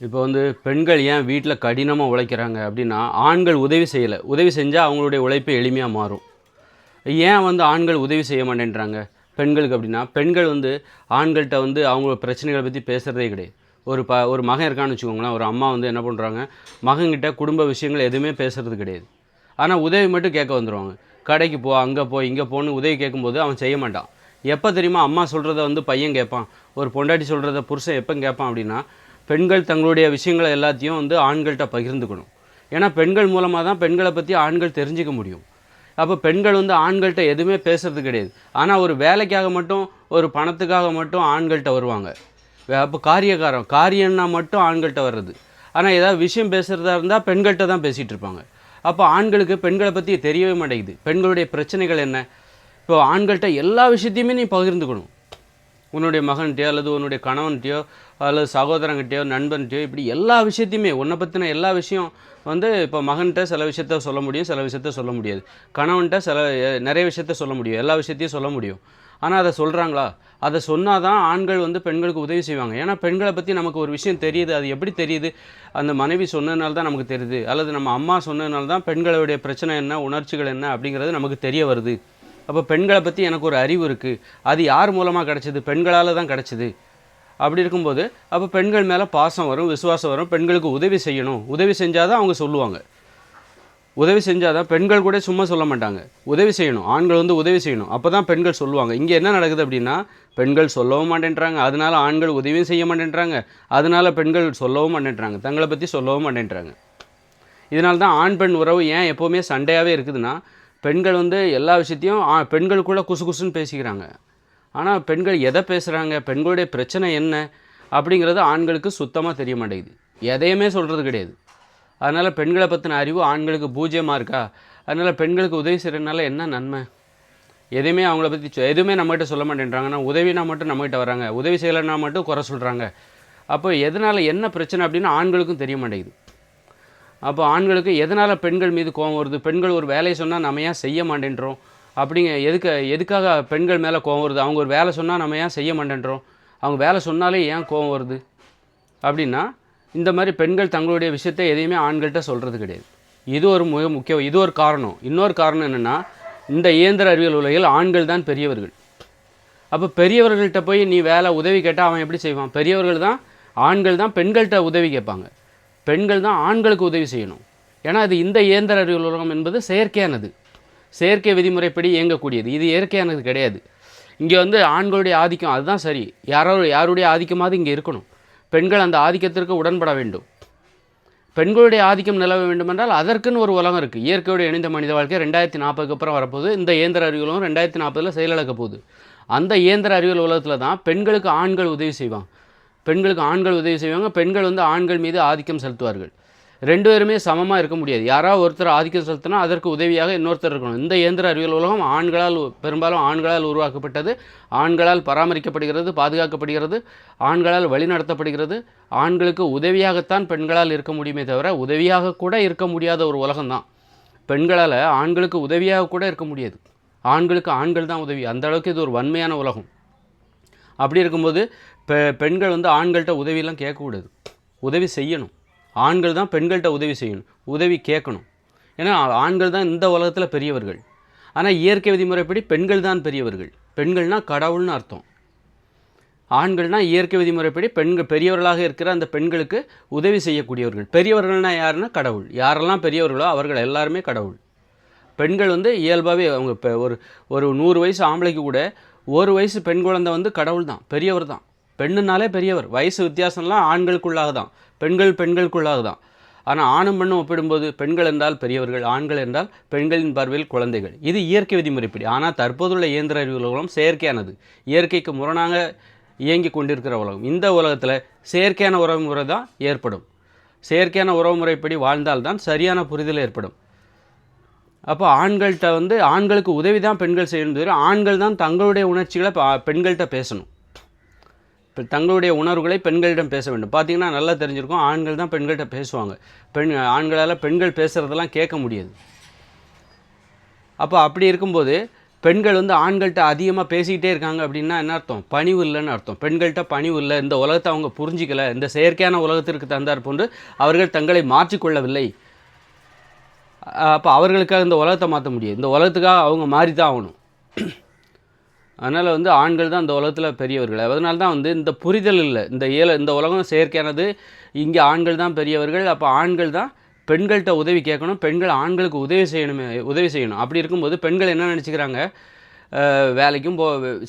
இப்போ வந்து பெண்கள் ஏன் வீட்டில் கடினமாக உழைக்கிறாங்க அப்படின்னா, ஆண்கள் உதவி செய்யலை. உதவி செஞ்சால் அவங்களுடைய உழைப்பு எளிமையாக மாறும். ஏன் வந்து ஆண்கள் உதவி செய்ய மாட்டேன்றாங்க பெண்களுக்கு அப்படின்னா, பெண்கள் வந்து ஆண்கள்கிட்ட வந்து அவங்க பிரச்சனைகளை பற்றி பேசுகிறதே கிடையாது. ஒரு மகன் இருக்கான்னு வச்சுக்கோங்களேன், ஒரு அம்மா வந்து என்ன பண்ணுறாங்க, மகன்கிட்ட குடும்ப விஷயங்கள் எதுவுமே பேசுகிறது கிடையாது. ஆனால் உதவி மட்டும் கேட்க வந்துடுவாங்க. கடைக்கு போ, அங்கே போ, இங்கே போன்னு உதவி கேட்கும்போது அவன் செய்ய மாட்டான். எப்போ தெரியுமா அம்மா சொல்கிறத வந்து பையன் கேட்பான், ஒரு பொண்டாட்டி சொல்கிறத புருஷன் எப்போ கேட்பான் அப்படின்னா, பெண்கள் தங்களுடைய விஷயங்களை எல்லாத்தையும் வந்து ஆண்கள்கிட்ட பகிர்ந்துக்கணும். ஏன்னா பெண்கள் மூலமாக தான் பெண்களை பற்றி ஆண்கள் தெரிஞ்சிக்க முடியும். அப்போ பெண்கள் வந்து ஆண்கள்கிட்ட எதுவுமே பேசுறது கிடையாது. ஆனால் ஒரு வேலைக்காக மட்டும், ஒரு பணத்துக்காக மட்டும் ஆண்கள்கிட்ட வருவாங்க. அப்போ காரியம்னா மட்டும் ஆண்கள்கிட்ட வர்றது. ஆனால் ஏதாவது விஷயம் பேசுகிறதா இருந்தால் பெண்கள்கிட்ட தான் பேசிகிட்டு இருப்பாங்க. அப்போ ஆண்களுக்கு பெண்களை பற்றி தெரியவே மாட்டேங்குது. பெண்களுடைய பிரச்சனைகள் என்ன? இப்போ ஆண்கள்கிட்ட எல்லா விஷயத்தையுமே நீ பகிர்ந்துக்கணும். உன்னுடைய மகன்கிட்டயோ அல்லது உன்னுடைய கணவன்கிட்டயோ அல்லது சகோதரங்கிட்டயோ நண்பன்கிட்டயோ இப்படி எல்லா விஷயத்தையுமே உன்னை பற்றின எல்லா விஷயம் வந்து இப்போ மகன்கிட்ட சில விஷயத்த சொல்ல முடியும், சில விஷயத்த சொல்ல முடியாது. கணவன்கிட்ட நிறைய விஷயத்த சொல்ல முடியும், எல்லா விஷயத்தையும் சொல்ல முடியும். ஆனால் அதை சொல்கிறாங்களா? அதை சொன்னால் தான் ஆண்கள் வந்து பெண்களுக்கு உதவி செய்வாங்க. ஏன்னா பெண்களை பற்றி நமக்கு ஒரு விஷயம் தெரியுது. அது எப்படி தெரியுது? அந்த மனைவி சொன்னதுனால தான் நமக்கு தெரியுது, அல்லது நம்ம அம்மா சொன்னதுனால தான் பெண்களுடைய பிரச்சனை என்ன, உணர்ச்சிகள் என்ன அப்படிங்கிறது நமக்கு தெரிய வருது. அப்போ பெண்களை பற்றி எனக்கு ஒரு அறிவு இருக்குது. அது யார் மூலமாக கிடச்சிது? பெண்களால் தான் கிடச்சிது. அப்படி இருக்கும்போது அப்போ பெண்கள் மேலே பாசம் வரும், விசுவாசம் வரும். பெண்களுக்கு உதவி செய்யணும். உதவி செஞ்சால் தான் அவங்க சொல்லுவாங்க. உதவி செஞ்சால் தான் பெண்கள் கூட சும்மா சொல்ல மாட்டாங்க. உதவி செய்யணும், ஆண்கள் வந்து உதவி செய்யணும். அப்போ தான் பெண்கள் சொல்லுவாங்க. இங்கே என்ன நடக்குது அப்படின்னா, பெண்கள் சொல்லவும் மாட்டேன்றாங்க, அதனால் ஆண்கள் உதவியும் செய்ய மாட்டேன்றாங்க, அதனால் பெண்கள் சொல்லவும் மாட்டேன்றாங்க, தங்களை பற்றி சொல்லவும் மாட்டேன்றாங்க. இதனால தான் ஆண் பெண் உறவு ஏன் எப்போவுமே சண்டையாகவே இருக்குதுன்னா, பெண்கள் வந்து எல்லா விஷயத்தையும் பெண்களுக்குள்ளே குசு குசுன்னு பேசிக்கிறாங்க. ஆனால் பெண்கள் எதை பேசுகிறாங்க, பெண்களுடைய பிரச்சனை என்ன அப்படிங்கிறது ஆண்களுக்கு சுத்தமாக தெரிய மாட்டேங்குது. எதையுமே சொல்கிறது கிடையாது. அதனால் பெண்களை பற்றின அறிவு ஆண்களுக்கு பூஜ்ஜியமாக இருக்கா? அதனால் பெண்களுக்கு உதவி செய்கிறதுனால என்ன நன்மை? எதுவுமே அவங்கள பற்றி எதுவுமே நம்மகிட்ட சொல்ல மாட்டேன்றாங்கன்னா, உதவினா மட்டும் நம்மகிட்ட வராங்க, உதவி செய்யலைன்னா மட்டும் குறை சொல்கிறாங்க. அப்போ எதனால் என்ன பிரச்சனை அப்படின்னு ஆண்களுக்கும் தெரிய மாட்டேங்குது. அப்போ ஆண்களுக்கு எதனால் பெண்கள் மீது கோபம் வருது? பெண்கள் ஒரு வேலையை சொன்னால் நம்ம ஏன் செய்ய மாட்டேன்றோம்? எதுக்காக பெண்கள் மேலே கோபம் வருது? அவங்க ஒரு வேலை சொன்னால் நம்ம ஏன் செய்ய மாட்டேன்றோம்? அவங்க வேலை சொன்னாலே ஏன் கோபம் வருது அப்படின்னா, இந்த மாதிரி பெண்கள் தங்களுடைய விஷயத்தை எதையுமே ஆண்கள்கிட்ட சொல்கிறது கிடையாது. இது ஒரு முக்கியம். இது ஒரு காரணம். இன்னொரு காரணம் என்னென்னா, இந்த இயந்திர அறிவியல் உலகில் ஆண்கள் தான் பெரியவர்கள். அப்போ பெரியவர்கள்ட்ட போய் நீ உதவி கேட்டால் அவன் எப்படி செய்வான்? ஆண்கள் தான் பெண்கள்கிட்ட உதவி கேட்பாங்க. பெண்கள் தான் ஆண்களுக்கு உதவி செய்யணும். ஏன்னா அது இந்த இயந்திர அறிவியல் உலகம் என்பது செயற்கையானது, செயற்கை விதிமுறைப்படி இயங்கக்கூடியது. இது இயற்கையானது கிடையாது. இங்கே வந்து ஆண்களுடைய ஆதிக்கம் அதுதான் சரி. யாருடைய ஆதிக்கமாவது இங்கே இருக்கணும். பெண்கள் அந்த ஆதிக்கத்திற்கு உடன்பட வேண்டும். பெண்களுடைய ஆதிக்கம் நிலவ வேண்டுமென்றால் அதற்குன்னு ஒரு உலகம் இருக்குது. இயற்கையோடு இணைந்த மனித வாழ்க்கை 2040க்கு அப்புறம் வரப்போகுது. இந்த இயந்திர அறிவியல் உலகம் 2040 செயலிழக்க போகுது. அந்த இயந்திர அறிவியல் உலகத்தில் தான் பெண்களுக்கு ஆண்கள் உதவி செய்வாங்க. பெண்கள் வந்து ஆண்கள் மீது ஆதிக்கம் செலுத்துவார்கள். ரெண்டு பேருமே சமமாக இருக்க முடியாது. யாராவது ஒருத்தர் ஆதிக்கம் செலுத்தினா அதற்கு உதவியாக இன்னொருத்தர் இருக்கணும். இந்த இயந்திர அறிவியல் உலகம் பெரும்பாலும் ஆண்களால் உருவாக்கப்பட்டது, ஆண்களால் பராமரிக்கப்படுகிறது, பாதுகாக்கப்படுகிறது, ஆண்களால் வழிநடத்தப்படுகிறது. ஆண்களுக்கு உதவியாகத்தான் பெண்களால் இருக்க முடியுமே தவிர உதவியாக கூட இருக்க முடியாத ஒரு உலகம்தான். பெண்களால் ஆண்களுக்கு உதவியாக கூட இருக்க முடியாது. ஆண்களுக்கு ஆண்கள் தான் உதவி. அந்த அளவுக்கு இது ஒரு வன்மையான உலகம். அப்படி இருக்கும்போது பெண்கள் வந்து ஆண்கள்கிட்ட உதவியெல்லாம் கேட்கக்கூடாது, உதவி செய்யணும். ஆண்கள் தான் பெண்கள்கிட்ட உதவி செய்யணும், உதவி கேட்கணும். ஏன்னா ஆண்கள் தான் இந்த உலகத்தில் பெரியவர்கள். ஆனால் இயற்கை விதிமுறைப்படி பெண்கள் தான் பெரியவர்கள். பெண்கள்னால் கடவுள்னு அர்த்தம். ஆண்கள்னால் இயற்கை விதிமுறைப்படி பெரியவர்களாக இருக்கிற அந்த பெண்களுக்கு உதவி செய்யக்கூடியவர்கள். பெரியவர்கள்னால் யாருன்னா கடவுள். யாரெல்லாம் பெரியவர்களோ அவர்கள் எல்லாருமே கடவுள். பெண்கள் வந்து இயல்பாகவே அவங்க இப்போ ஒரு 100 வயசு ஆம்பளைக்கு கூட 1 வயசு பெண் குழந்தை வந்து கடவுள் தான், பெரியவர் தான். பெண்ணுனாலே பெரியவர். வயசு வித்தியாசம்லாம் ஆண்களுக்குள்ளாக தான், பெண்களுக்குள்ளாக தான். ஆனால் ஆணும் பெண்ணும் ஒப்பிடும்போது பெண்கள் என்றால் பெரியவர்கள், ஆண்கள் என்றால் பெண்களின் பார்வையில் குழந்தைகள். இது இயற்கை விதிமுறைப்படி. ஆனால் தற்போதுள்ள இயந்திர அறிவியல் உலகம் செயற்கையானது, இயற்கைக்கு முரணாக இயங்கி கொண்டிருக்கிற உலகம். இந்த உலகத்தில் செயற்கையான உறவு முறை தான் ஏற்படும். செயற்கையான உறவு முறைப்படி வாழ்ந்தால்தான் சரியான புரிதல் ஏற்படும். அப்போ ஆண்கள்கிட்ட வந்து ஆண்களுக்கு உதவி தான் பெண்கள் செய்யணும். ஆண்கள் தான் தங்களுடைய உணர்ச்சிகளை பெண்கள்கிட்ட பேசணும். இப்போ தங்களுடைய உணர்வுகளை பெண்களிடம் பேச வேண்டும். பார்த்திங்கன்னா நல்லா தெரிஞ்சிருக்கும், ஆண்கள் தான் பெண்கள்கிட்ட பேசுவாங்க. ஆண்களால் பெண்கள் பேசுகிறதெல்லாம் கேட்க முடியாது. அப்போ அப்படி இருக்கும்போது பெண்கள் வந்து ஆண்கள்கிட்ட அதிகமாக பேசிக்கிட்டே இருக்காங்க அப்படின்னா என்ன அர்த்தம்? பணிவு இல்லைன்னு அர்த்தம். பெண்கள்கிட்ட பணிவு இல்லை, இந்த உலகத்தை அவங்க புரிஞ்சிக்கலை, இந்த செயற்கையான உலகத்திற்கு தந்தார் போன்று அவர்கள் தங்களை மாற்றிக்கொள்ளவில்லை. அப்போ அவர்களுக்காக இந்த உலகத்தை மாற்ற முடியாது, இந்த உலகத்துக்காக அவங்க மாறி தான் ஆகணும். அதனால் வந்து ஆண்கள் தான் இந்த உலகத்தில் பெரியவர்கள். அதனால தான் வந்து இந்த புரிதல் இல்லை, இந்த உலகம் செயற்கையானது, இங்கே ஆண்கள் தான் பெரியவர்கள். அப்போ ஆண்கள் தான் பெண்கள்கிட்ட உதவி கேட்கணும், பெண்கள் ஆண்களுக்கு உதவி செய்யணும். அப்படி இருக்கும்போது பெண்கள் என்ன நினச்சிக்கிறாங்க, வேலைக்கும்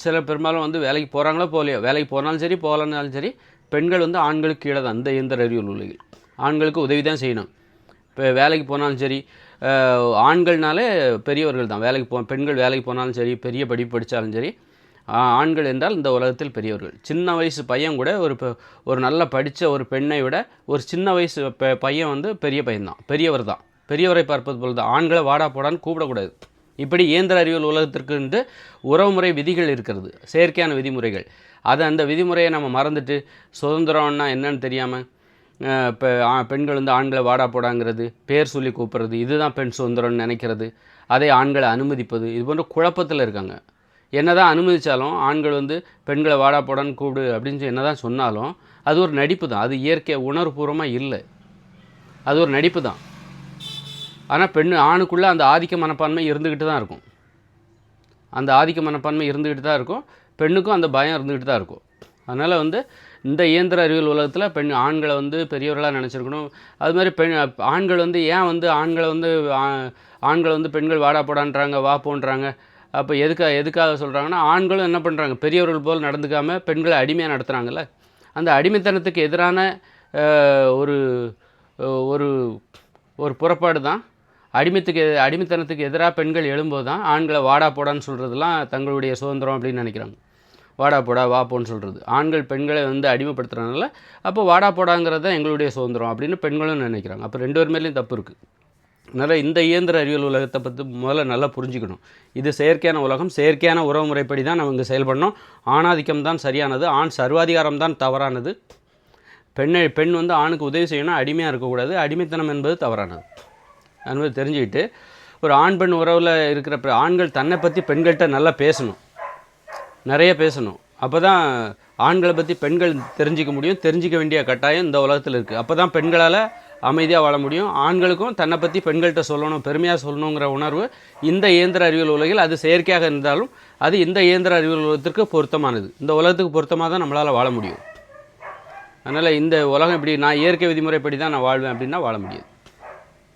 சில பெரும்பாலும் வந்து வேலைக்கு போகிறாங்களோ போகலையோ, வேலைக்கு போனாலும் சரி போகலன்னாலும் சரி பெண்கள் வந்து ஆண்களுக்கு கீழே தான். இந்த இயந்திர அறிவியல் உலகில் ஆண்களுக்கு உதவி தான் செய்யணும். இப்போ வேலைக்கு போனாலும் சரி, ஆண்கள்னாலே பெரியவர்கள் தான். பெண்கள் வேலைக்கு போனாலும் சரி, பெரிய படிப்பு படித்தாலும் சரி, ஆண்கள் என்றால் இந்த உலகத்தில் பெரியவர்கள். சின்ன வயசு பையன் கூட ஒரு நல்ல படித்த ஒரு பெண்ணை விட ஒரு சின்ன வயசு பையன் வந்து பெரியவர் தான். பெரியவரை பார்ப்பது போல் தான். ஆண்களை வாடா போடான்னு கூப்பிடக்கூடாது. இப்படி இயந்திர அறிவியல் உலகத்திற்கு உறவுமுறை விதிகள் இருக்கிறது, செயற்கையான விதிமுறைகள். அந்த விதிமுறையை நம்ம மறந்துட்டு சுதந்திரம்னா என்னன்னு தெரியாமல் இப்போ பெண்கள் வந்து ஆண்களை வாடா போடாங்கிறது, பேர் சொல்லி கூப்பிட்றது, இதுதான் பெண் சுதந்திரம்னு நினைக்கிறது, அதை ஆண்களை அனுமதிப்பது, இது போன்ற குழப்பத்தில் இருக்காங்க. என்ன தான் அனுமதித்தாலும் ஆண்கள் வந்து பெண்களை வாடா போடான்னு கூப்பிடு அப்படின்னு என்ன தான் சொன்னாலும் அது ஒரு நடிப்பு தான். அது இயற்கை உணர்வுபூர்வமாக இல்லை, அது ஒரு நடிப்பு தான். ஆனால் ஆணுக்குள்ளே அந்த ஆதிக்க மனப்பான்மை இருந்துக்கிட்டு தான் இருக்கும். அந்த ஆதிக்க மனப்பான்மை இருந்துக்கிட்டு தான் இருக்கும். பெண்ணுக்கும் அந்த பயம் இருந்துக்கிட்டு தான் இருக்கும். அதனால் வந்து இந்த இயந்திர அறிவியல் உலகத்தில் ஆண்களை வந்து பெரியவர்களாக நினச்சிருக்கணும். அது மாதிரி ஆண்கள் வந்து ஏன் வந்து ஆண்களை வந்து பெண்கள் வாடா போடான்றாங்க, வா போன்றாங்க. அப்போ எதுக்காக சொல்கிறாங்கன்னா, ஆண்களும் என்ன பண்ணுறாங்க, பெரியவர்கள் போல் நடந்துக்காமல் பெண்களை அடிமையாக நடத்துகிறாங்கல்ல. அந்த அடிமைத்தனத்துக்கு எதிரான ஒரு ஒரு ஒரு புறப்பாடு தான். அடிமைத்தனத்துக்கு எதிராக பெண்கள் எழும்போது தான் ஆண்களை வாடா போடான்னு சொல்கிறதுலாம் தங்களுடைய சுதந்திரம் அப்படின்னு நினைக்கிறாங்க. வாடா போடா வா போன்னு சொல்கிறது ஆண்கள் பெண்களை வந்து அடிமைப்படுத்துறதுனால, அப்போ வாடா போடாங்கிறது தான் எங்களுடைய சுதந்திரம் அப்படின்னு பெண்களும் நினைக்கிறாங்க. அப்போ 2 பேர் மேலேயும் தப்பு இருக்குது. அதனால் இந்த இயந்திர அறிவியல் உலகத்தை பற்றி முதல்ல நல்லா புரிஞ்சுக்கணும். இது செயற்கையான உலகம், செயற்கையான உறவு முறைப்படி தான் நம்ம இங்கே செயல்படணும். ஆணாதிக்கம் தான் சரியானது, ஆண் சர்வாதிகாரம் தான் தவறானது. பெண் வந்து ஆணுக்கு உதவி செய்யணும், அடிமையாக இருக்கக்கூடாது. அடிமைத்தனம் என்பது தவறானது என்பது தெரிஞ்சுக்கிட்டு ஒரு ஆண் பெண் உறவில் இருக்கிற ஆண்கள் தன்னை பற்றி பெண்கள்கிட்ட நல்லா பேசணும், நிறைய பேசணும். அப்போ தான் ஆண்களை பற்றி பெண்கள் தெரிஞ்சிக்க முடியும். தெரிஞ்சிக்க வேண்டிய கட்டாயம் இந்த உலகத்தில் இருக்குது. அப்போ தான் பெண்களால் அமைதியாக வாழ முடியும். ஆண்களுக்கும் தன்னை பற்றி பெண்கள்கிட்ட சொல்லணும், பெருமையாக சொல்லணுங்கிற உணர்வு இந்த இயந்திர அறிவியல் உலகில், அது செயற்கையாக இருந்தாலும் அது இந்த இயந்திர அறிவியல் உலகத்திற்கு பொருத்தமானது. இந்த உலகத்துக்கு பொருத்தமாக தான் நம்மளால் வாழ முடியும். அதனால் இந்த உலகம் இப்படி நான் இயற்கை விதிமுறைப்படி தான் நான் வாழ்வேன் அப்படின்னா வாழ முடியாது.